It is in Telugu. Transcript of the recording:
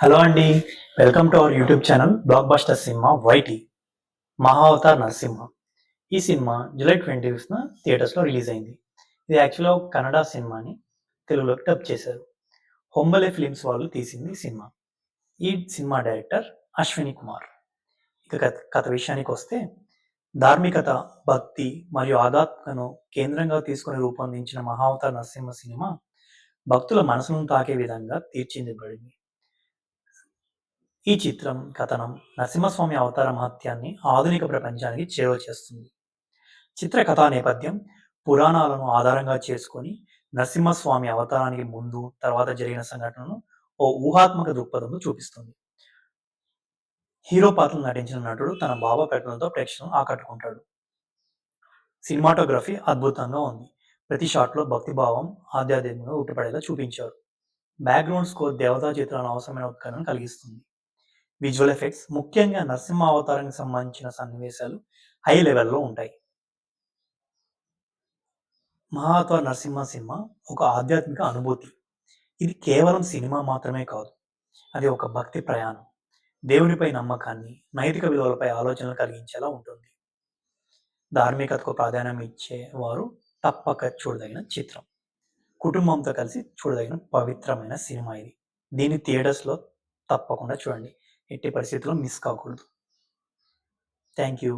హలో అండి. Welcome to our YouTube channel blockbuster cinema వైటీ మహావతార్ నరసింహ. ఈ సినిమా జూలై 25న థియేటర్స్‌లో రిలీజ్ అయింది. ఇది యాక్చువల్‌గా ఒక కన్నడ సినిమాని తెలుగులోకి డబ్ చేశారు. హొంబలే ఫిల్మ్స్ వాళ్ళు తీసింది ఈ సినిమా. ఈ సినిమా డైరెక్టర్ అశ్విని కుమార్. ఇక కథ విషయానికొస్తే ధార్మికత, భక్తి మరియు ఆధ్యాత్మికతను కేంద్రంగా తీసుకొని రూపొందించిన మహావతార్ నరసింహ సినిమా భక్తుల మనసును తాకే విధంగా తీర్చిదిద్దబడింది. ఈ చిత్రం కథనం నరసింహస్వామి అవతార మహత్యాన్ని ఆధునిక ప్రపంచానికి చేరువ చేస్తుంది. చిత్ర కథా నేపథ్యం పురాణాలను ఆధారంగా చేసుకొని నరసింహస్వామి అవతారానికి ముందు, తర్వాత జరిగిన సంఘటనలను ఓ ఊహాత్మక దృక్పథంలో చూపిస్తుంది. హీరో పాత్రలు నటించిన నటుడు తన భావప్రకటనలతో ప్రేక్షకులను ఆకట్టుకుంటాడు. సినిమాటోగ్రఫీ అద్భుతంగా ఉంది. ప్రతి షాట్లో భక్తిభావం, ఆధ్యాత్మికంగా ఉట్టిపడేలా చూపించారు. బ్యాక్గ్రౌండ్ స్కోర్ దేవతా చిత్రాలను అవసరమైన ఉత్కంఠను కలిగిస్తుంది. విజువల్ ఎఫెక్ట్స్ ముఖ్యంగా నరసింహ అవతారానికి సంబంధించిన సన్నివేశాలు హై లెవెల్లో ఉంటాయి. మహావతార్ నరసింహ సినిమా ఒక ఆధ్యాత్మిక అనుభూతి. ఇది కేవలం సినిమా మాత్రమే కాదు, అది ఒక భక్తి ప్రయాణం. దేవునిపై నమ్మకాన్ని, నైతిక విలువలపై ఆలోచనలు కలిగించేలా ఉంటుంది. ధార్మికతకు ప్రాధాన్యం ఇచ్చేవారు తప్పక చూడదగిన చిత్రం. కుటుంబంతో కలిసి చూడదగిన పవిత్రమైన సినిమా ఇది. దీన్ని థియేటర్స్‌లో తప్పకుండా చూడండి. ఎట్టి పరిస్థితుల్లో మిస్ కాకూడదు. Thank you.